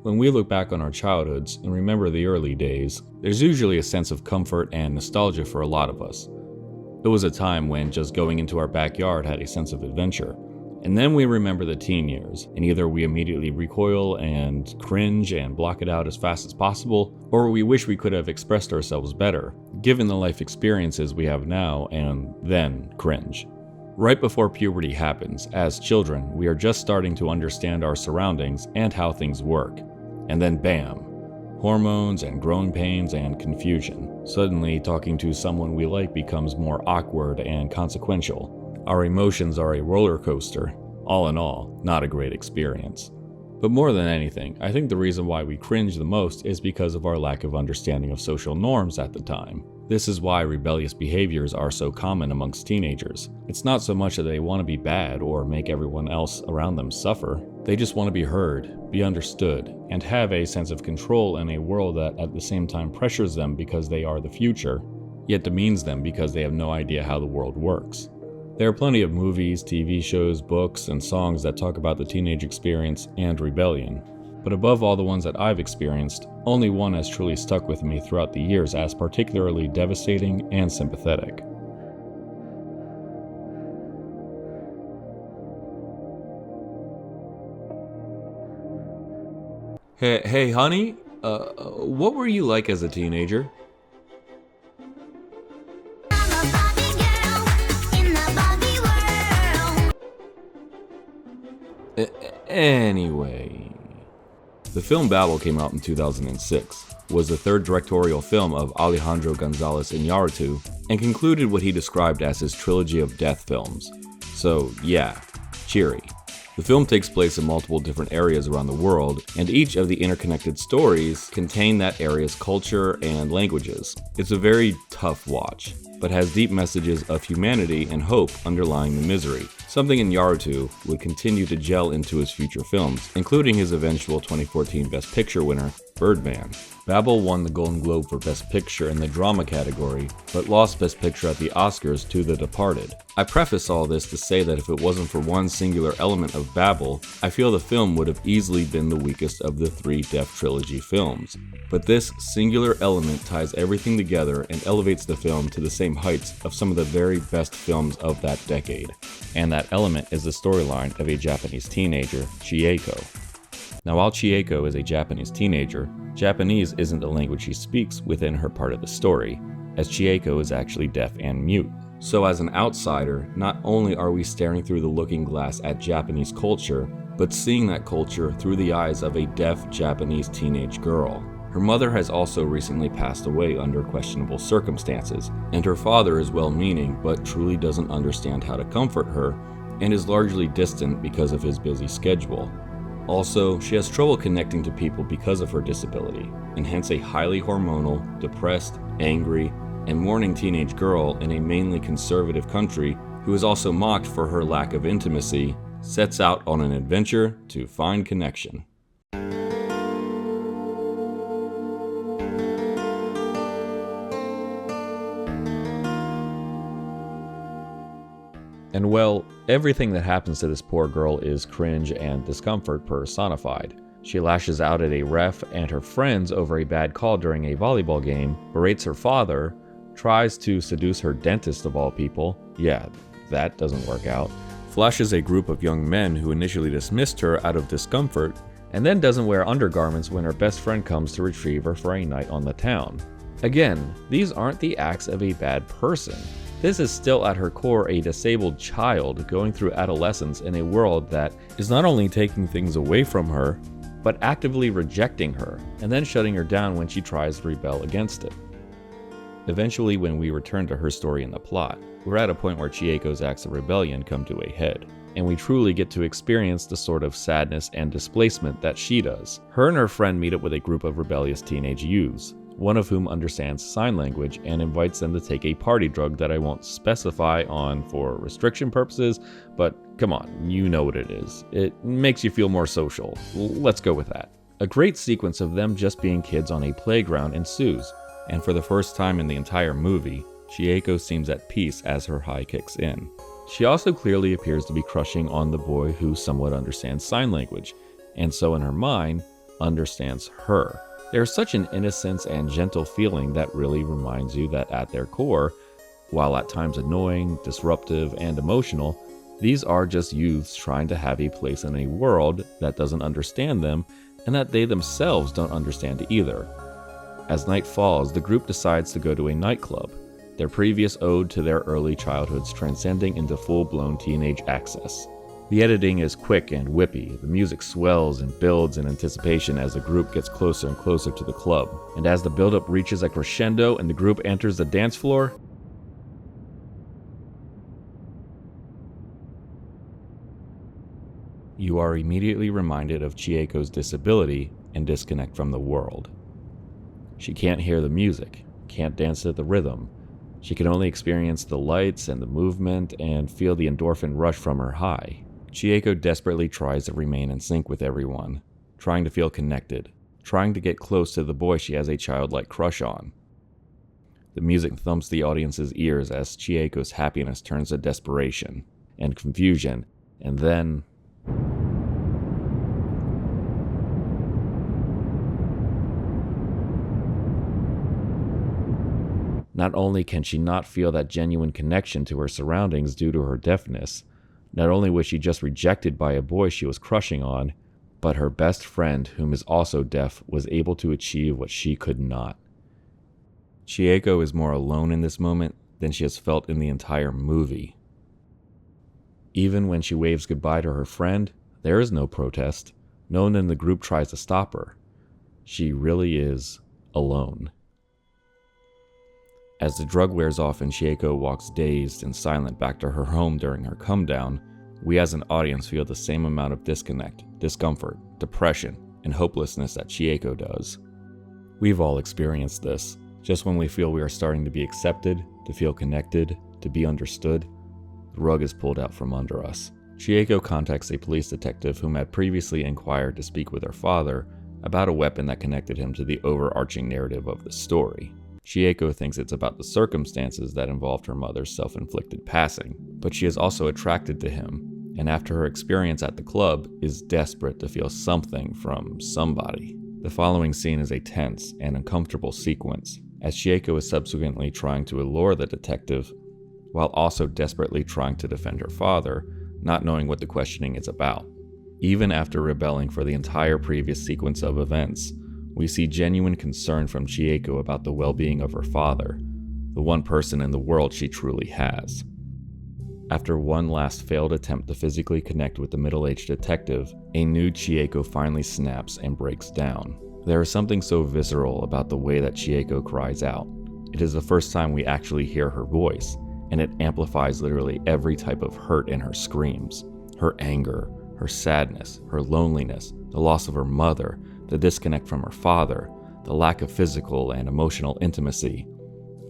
When we look back on our childhoods and remember the early days, there's usually a sense of comfort and nostalgia for a lot of us. It was a time when just going into our backyard had a sense of adventure. And then we remember the teen years, and either we immediately recoil and cringe and block it out as fast as possible, or we wish we could have expressed ourselves better, given the life experiences we have now, and then cringe. Right before puberty happens, as children, we are just starting to understand our surroundings and how things work. And then bam! Hormones and growing pains and confusion. Suddenly, talking to someone we like becomes more awkward and consequential. Our emotions are a roller coaster. All in all, not a great experience. But more than anything, I think the reason why we cringe the most is because of our lack of understanding of social norms at the time. This is why rebellious behaviors are so common amongst teenagers. It's not so much that they want to be bad or make everyone else around them suffer. They just want to be heard, be understood, and have a sense of control in a world that at the same time pressures them because they are the future, yet demeans them because they have no idea how the world works. There are plenty of movies, TV shows, books, and songs that talk about the teenage experience and rebellion. But above all the ones that I've experienced, only one has truly stuck with me throughout the years as particularly devastating and sympathetic. Hey honey, what were you like as a teenager? Anyway, the film Babel came out in 2006, was the third directorial film of Alejandro González Iñárritu, and concluded what he described as his trilogy of death films. So yeah, cheery. The film takes place in multiple different areas around the world, and each of the interconnected stories contain that area's culture and languages. It's a very tough watch, but has deep messages of humanity and hope underlying the misery, something Iñárritu would continue to gel into his future films, including his eventual 2014 Best Picture winner, Birdman. Babel won the Golden Globe for Best Picture in the drama category, but lost Best Picture at the Oscars to The Departed. I preface all this to say that if it wasn't for one singular element of Babel, I feel the film would have easily been the weakest of the three Death Trilogy films. But this singular element ties everything together and elevates the film to the same heights of some of the very best films of that decade. And that element is the storyline of a Japanese teenager, Chieko. Now, while Chieko is a Japanese teenager, Japanese isn't the language she speaks within her part of the story, as Chieko is actually deaf and mute. So as an outsider, not only are we staring through the looking glass at Japanese culture, but seeing that culture through the eyes of a deaf Japanese teenage girl. Her mother has also recently passed away under questionable circumstances, and her father is well-meaning but truly doesn't understand how to comfort her, and is largely distant because of his busy schedule. Also, she has trouble connecting to people because of her disability, and hence a highly hormonal, depressed, angry, and mourning teenage girl in a mainly conservative country who is also mocked for her lack of intimacy, sets out on an adventure to find connection. And well, everything that happens to this poor girl is cringe and discomfort personified. She lashes out at a ref and her friends over a bad call during a volleyball game, berates her father, tries to seduce her dentist of all people, yeah, that doesn't work out, flashes a group of young men who initially dismissed her out of discomfort, and then doesn't wear undergarments when her best friend comes to retrieve her for a night on the town. Again, these aren't the acts of a bad person. This is still at her core a disabled child going through adolescence in a world that is not only taking things away from her, but actively rejecting her, and then shutting her down when she tries to rebel against it. Eventually, when we return to her story in the plot, we're at a point where Chieko's acts of rebellion come to a head, and we truly get to experience the sort of sadness and displacement that she does. Her and her friend meet up with a group of rebellious teenage youths, one of whom understands sign language and invites them to take a party drug that I won't specify on for restriction purposes, but come on, you know what it is. It makes you feel more social. Let's go with that. A great sequence of them just being kids on a playground ensues, and for the first time in the entire movie, Chieko seems at peace as her high kicks in. She also clearly appears to be crushing on the boy who somewhat understands sign language, and so in her mind, understands her. There's such an innocence and gentle feeling that really reminds you that at their core, while at times annoying, disruptive, and emotional, these are just youths trying to have a place in a world that doesn't understand them and that they themselves don't understand either. As night falls, the group decides to go to a nightclub, their previous ode to their early childhoods transcending into full-blown teenage access. The editing is quick and whippy, the music swells and builds in anticipation as the group gets closer and closer to the club, and as the buildup reaches a crescendo and the group enters the dance floor, you are immediately reminded of Chieko's disability and disconnect from the world. She can't hear the music, can't dance to the rhythm. She can only experience the lights and the movement and feel the endorphin rush from her high. Chieko desperately tries to remain in sync with everyone, trying to feel connected, trying to get close to the boy she has a childlike crush on. The music thumps the audience's ears as Chieko's happiness turns to desperation and confusion, and then not only can she not feel that genuine connection to her surroundings due to her deafness, not only was she just rejected by a boy she was crushing on, but her best friend, whom is also deaf, was able to achieve what she could not. Chieko is more alone in this moment than she has felt in the entire movie. Even when she waves goodbye to her friend, there is no protest. No one in the group tries to stop her. She really is alone. As the drug wears off and Chieko walks dazed and silent back to her home during her come-down, we as an audience feel the same amount of disconnect, discomfort, depression, and hopelessness that Chieko does. We've all experienced this. Just when we feel we are starting to be accepted, to feel connected, to be understood, the rug is pulled out from under us. Chieko contacts a police detective whom had previously inquired to speak with her father about a weapon that connected him to the overarching narrative of the story. Chieko thinks it's about the circumstances that involved her mother's self-inflicted passing, but she is also attracted to him, and after her experience at the club, is desperate to feel something from somebody. The following scene is a tense and uncomfortable sequence, as Chieko is subsequently trying to allure the detective, while also desperately trying to defend her father, not knowing what the questioning is about. Even after rebelling for the entire previous sequence of events, we see genuine concern from Chieko about the well-being of her father, the one person in the world she truly has. After one last failed attempt to physically connect with the middle-aged detective, a nude Chieko finally snaps and breaks down. There is something so visceral about the way that Chieko cries out. It is the first time we actually hear her voice, and it amplifies literally every type of hurt in her screams. Her anger, her sadness, her loneliness, the loss of her mother, the disconnect from her father, the lack of physical and emotional intimacy.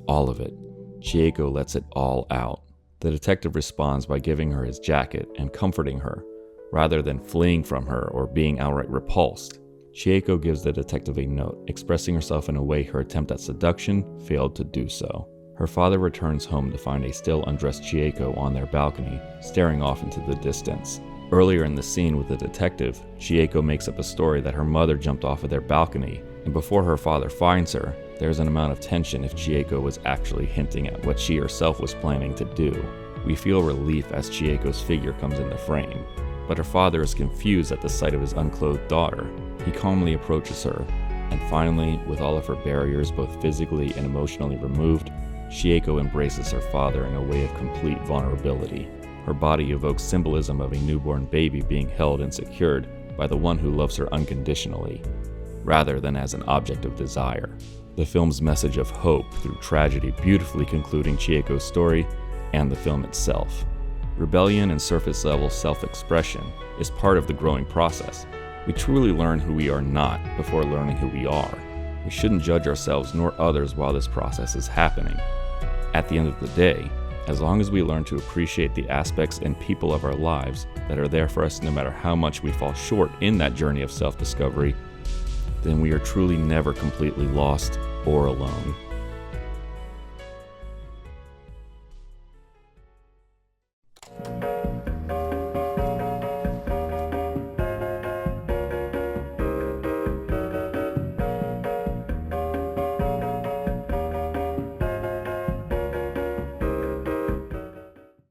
All of it. Chieko lets it all out. The detective responds by giving her his jacket and comforting her, rather than fleeing from her or being outright repulsed. Chieko gives the detective a note, expressing herself in a way her attempt at seduction failed to do so. Her father returns home to find a still undressed Chieko on their balcony, staring off into the distance. Earlier in the scene with the detective, Chieko makes up a story that her mother jumped off of their balcony, and before her father finds her, there's an amount of tension if Chieko was actually hinting at what she herself was planning to do. We feel relief as Chieko's figure comes into frame, but her father is confused at the sight of his unclothed daughter. He calmly approaches her, and finally, with all of her barriers both physically and emotionally removed, Chieko embraces her father in a way of complete vulnerability. Her body evokes symbolism of a newborn baby being held and secured by the one who loves her unconditionally, rather than as an object of desire. The film's message of hope through tragedy beautifully concluding Chieko's story and the film itself. Rebellion and surface-level self-expression is part of the growing process. We truly learn who we are not before learning who we are. We shouldn't judge ourselves nor others while this process is happening. At the end of the day, as long as we learn to appreciate the aspects and people of our lives that are there for us no matter how much we fall short in that journey of self-discovery, then we are truly never completely lost or alone.